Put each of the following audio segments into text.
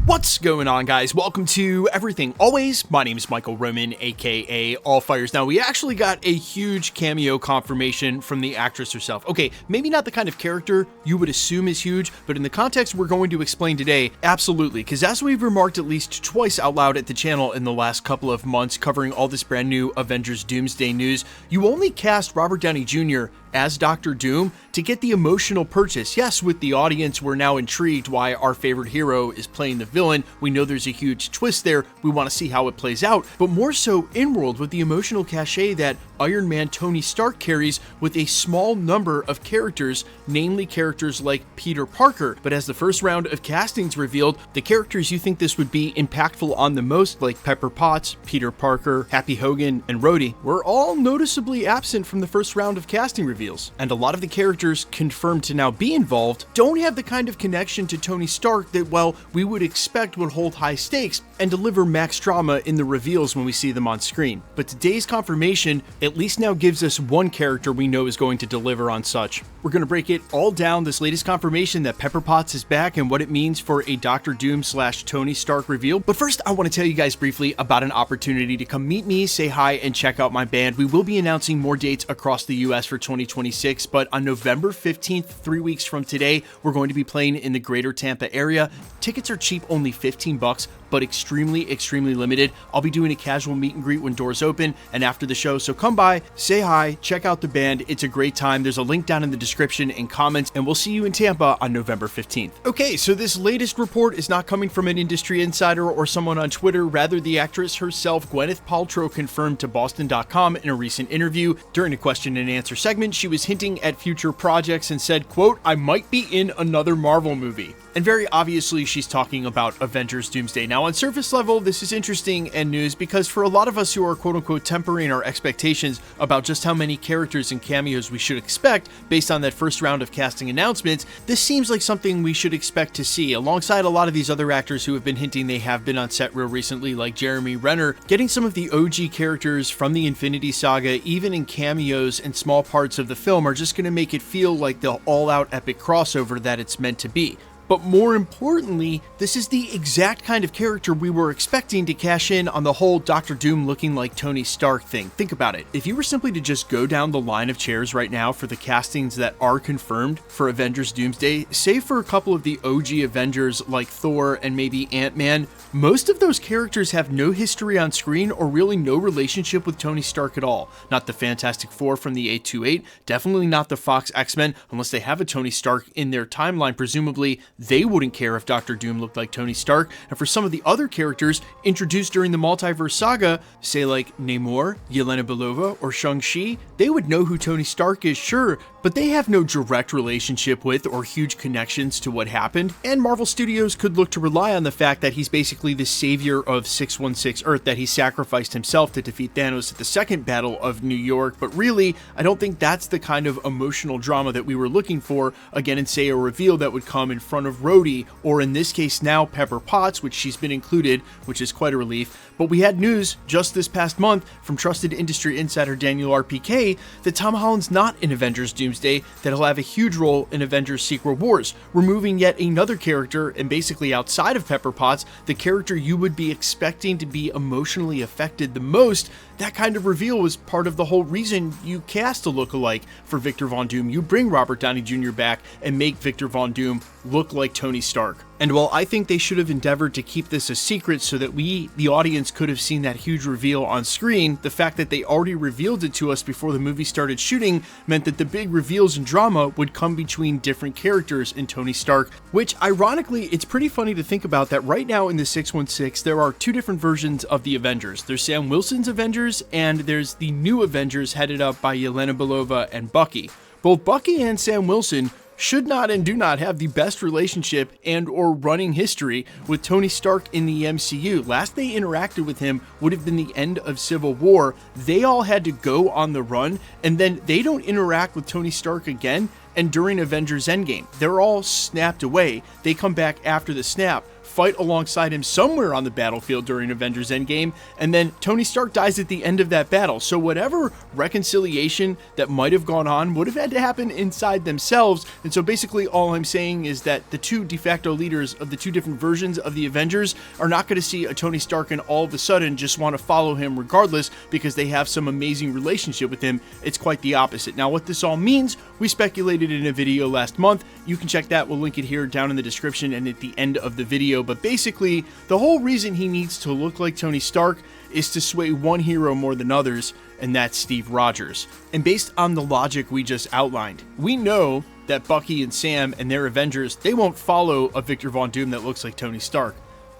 What's going on, guys? Welcome to Everything Always. My name is Michael Roman, aka All Fires. Now, we actually got a huge cameo confirmation from the actress herself. Okay, maybe not the kind of character you would assume is huge, but in the context we're going to explain today, absolutely. Because as we've remarked at least twice out loud at the channel in the last couple of months, covering all this brand new Avengers Doomsday news, you only cast Robert Downey Jr. as Dr. Doom to get the emotional purchase. Yes, with the audience, we're now intrigued why our favorite hero is playing the villain. We know there's a huge twist there. We want to see how it plays out, but more so in-world with the emotional cachet that Iron Man Tony Stark carries with a small number of characters, namely characters like Peter Parker. But as the first round of castings revealed, the characters you think this would be impactful on the most, like Pepper Potts, Peter Parker, Happy Hogan, and Rhodey, were all noticeably absent from the first round of casting reveals. And a lot of the characters confirmed to now be involved don't have the kind of connection to Tony Stark that, well, we would expect would hold high stakes and deliver max drama in the reveals when we see them on screen. But today's confirmation at least now gives us one character we know is going to deliver on such. We're going to break it all down, this latest confirmation that Pepper Potts is back and what it means for a Dr. Doom / Tony Stark reveal. But first, I want to tell you guys briefly about an opportunity to come meet me, say hi, and check out my band. We will be announcing more dates across the US for 2026, but on November 15th, 3 weeks from today, we're going to be playing in the greater Tampa area. Tickets are cheap, only $15, but extremely limited. I'll be doing a casual meet and greet when doors open and after the show, so come by, say hi, check out the band. It's a great time. There's a link down in the description and comments, and we'll see you in Tampa on November 15th. Okay, so this latest report is not coming from an industry insider or someone on Twitter. Rather, the actress herself, Gwyneth Paltrow, confirmed to Boston.com in a recent interview. During a question and answer segment, she was hinting at future projects and said, quote, "I might be in another Marvel movie." And very obviously, she's talking about Avengers Doomsday. Now, on surface level, this is interesting and news because for a lot of us who are quote-unquote tempering our expectations about just how many characters and cameos we should expect based on that first round of casting announcements, this seems like something we should expect to see, alongside a lot of these other actors who have been hinting they have been on set real recently, like Jeremy Renner. Getting some of the OG characters from the Infinity Saga, even in cameos and small parts of the film, are just going to make it feel like the all-out epic crossover that it's meant to be. But more importantly, this is the exact kind of character we were expecting to cash in on the whole Dr. Doom looking like Tony Stark thing. Think about it. If you were simply to just go down the line of chairs right now for the castings that are confirmed for Avengers Doomsday, save for a couple of the OG Avengers like Thor and maybe Ant-Man, most of those characters have no history on screen or really no relationship with Tony Stark at all. Not the Fantastic Four from the 828, definitely not the Fox X-Men, unless they have a Tony Stark in their timeline, presumably they wouldn't care if Dr. Doom looked like Tony Stark. And for some of the other characters introduced during the Multiverse Saga, say like Namor, Yelena Belova, or Shang-Chi, they would know who Tony Stark is, sure, but they have no direct relationship with or huge connections to what happened. And Marvel Studios could look to rely on the fact that he's basically the savior of 616 Earth, that he sacrificed himself to defeat Thanos at the Second Battle of New York. But really, I don't think that's the kind of emotional drama that we were looking for, again, in say a reveal that would come in front of Rhodey, or in this case now Pepper Potts, which she's been included, which is quite a relief. But we had news just this past month from trusted industry insider Daniel RPK that Tom Holland's not in Avengers Doomsday, that he'll have a huge role in Avengers Secret Wars, removing yet another character, and basically outside of Pepper Potts, the character you would be expecting to be emotionally affected the most. That kind of reveal was part of the whole reason you cast a lookalike for Victor Von Doom. You bring Robert Downey Jr. back and make Victor Von Doom look like Tony Stark. And while I think they should have endeavored to keep this a secret so that we, the audience, could have seen that huge reveal on screen, the fact that they already revealed it to us before the movie started shooting meant that the big reveals and drama would come between different characters in Tony Stark, which ironically, it's pretty funny to think about that right now in the 616, there are two different versions of the Avengers. There's Sam Wilson's Avengers, and there's the new Avengers headed up by Yelena Belova and Bucky. Both Bucky and Sam Wilson should not and do not have the best relationship and or running history with Tony Stark in the MCU. Last they interacted with him would have been the end of Civil War. They all had to go on the run, and then they don't interact with Tony Stark again. And during Avengers Endgame, they're all snapped away. They come back after the snap. fight alongside him somewhere on the battlefield during Avengers Endgame, and then Tony Stark dies at the end of that battle. So whatever reconciliation that might have gone on would have had to happen inside themselves. And so basically all I'm saying is that the two de facto leaders of the two different versions of the Avengers are not going to see a Tony Stark and all of a sudden just want to follow him regardless because they have some amazing relationship with him. It's quite the opposite. Now, what this all means, we speculated in a video last month. You can check that. We'll link it here down in the description and at the end of the video. But basically, the whole reason he needs to look like Tony Stark is to sway one hero more than others, and that's Steve Rogers. And based on the logic we just outlined, we know that Bucky and Sam and their Avengers, they won't follow a Victor Von Doom that looks like Tony Stark,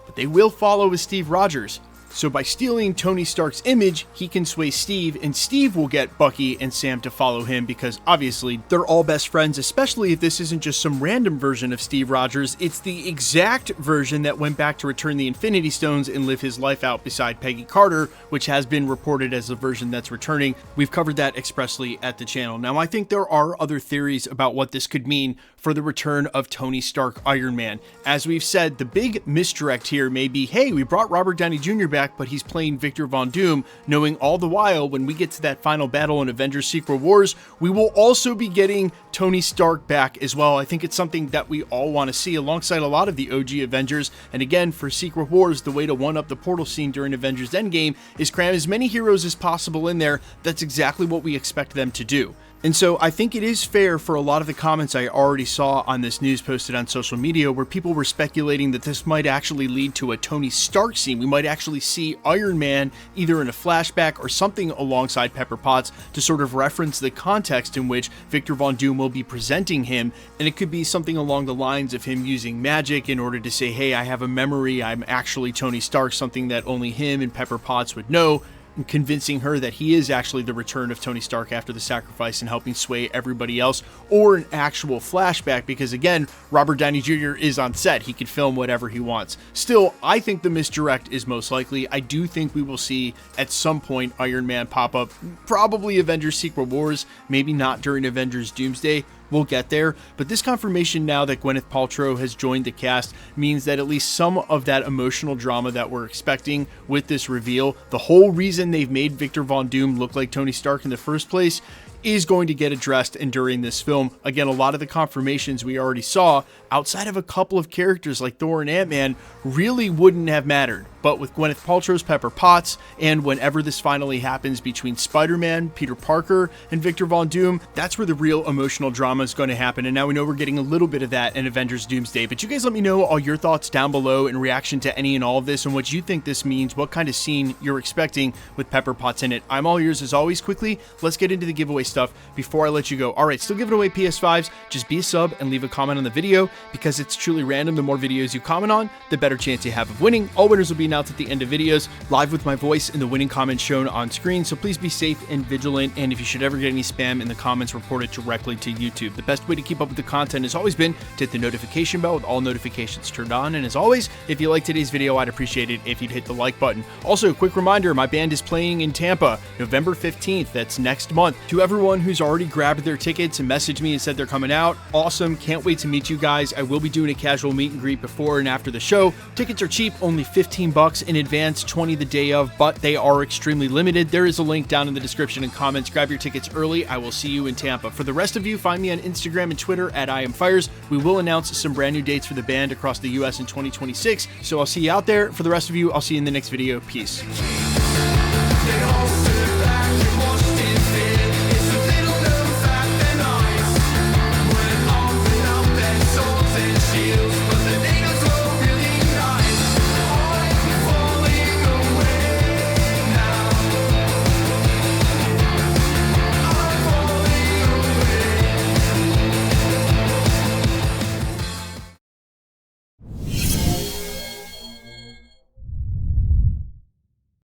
but they will follow a Steve Rogers. So by stealing Tony Stark's image, he can sway Steve, and Steve will get Bucky and Sam to follow him because obviously they're all best friends, especially if this isn't just some random version of Steve Rogers. It's the exact version that went back to return the Infinity Stones and live his life out beside Peggy Carter, which has been reported as the version that's returning. We've covered that expressly at the channel. Now, I think there are other theories about what this could mean for the return of Tony Stark Iron Man. As we've said, the big misdirect here may be, hey, we brought Robert Downey Jr. back, but he's playing Victor Von Doom, knowing all the while when we get to that final battle in Avengers Secret Wars, we will also be getting Tony Stark back as well. I think it's something that we all want to see alongside a lot of the OG Avengers. And again, for Secret Wars, the way to one-up the portal scene during Avengers Endgame is cram as many heroes as possible in there. That's exactly what we expect them to do. And so I think it is fair for a lot of the comments I already saw on this news posted on social media where people were speculating that this might actually lead to a Tony Stark scene. We might actually see Iron Man either in a flashback or something alongside Pepper Potts to sort of reference the context in which Victor Von Doom will be presenting him. And it could be something along the lines of him using magic in order to say, hey, I have a memory, I'm actually Tony Stark, something that only him and Pepper Potts would know, and convincing her that he is actually the return of Tony Stark after the sacrifice and helping sway everybody else, or an actual flashback, because again, Robert Downey Jr. is on set. He can film whatever he wants. Still, I think the misdirect is most likely. I do think we will see at some point Iron Man pop up, probably Avengers Secret Wars, maybe not during Avengers Doomsday. We'll get there, but this confirmation now that Gwyneth Paltrow has joined the cast means that at least some of that emotional drama that we're expecting with this reveal, the whole reason they've made Victor Von Doom look like Tony Stark in the first place, is going to get addressed and during this film. Again, a lot of the confirmations we already saw, outside of a couple of characters like Thor and Ant-Man, really wouldn't have mattered. But with Gwyneth Paltrow's Pepper Potts, and whenever this finally happens between Spider-Man, Peter Parker, and Victor Von Doom, that's where the real emotional drama is going to happen. And now we know we're getting a little bit of that in Avengers Doomsday. But you guys let me know all your thoughts down below in reaction to any and all of this and what you think this means, what kind of scene you're expecting with Pepper Potts in it. I'm all ears as always. Quickly, let's get into the giveaway stuff before I let you go. All right, still giving away PS5s. Just be a sub and leave a comment on the video because it's truly random. The more videos you comment on, the better chance you have of winning. All winners will be announced at the end of videos, live with my voice and the winning comments shown on screen. So please be safe and vigilant. And if you should ever get any spam in the comments, report it directly to YouTube. The best way to keep up with the content has always been to hit the notification bell with all notifications turned on. And as always, if you liked today's video, I'd appreciate it if you'd hit the like button. Also, a quick reminder, my band is playing in Tampa, November 15th. That's next month. To everyone who's already grabbed their tickets and messaged me and said they're coming out, awesome. Can't wait to meet you guys. I will be doing a casual meet and greet before and after the show. Tickets are cheap, only $15 in advance, $20 the day of, but they are extremely limited. There is a link down in the description and comments. Grab your tickets early. I will see you in Tampa. For the rest of you, find me on Instagram and Twitter at IamFires. We will announce some brand new dates for the band across the US in 2026. So I'll see you out there. For the rest of you, I'll see you in the next video. Peace.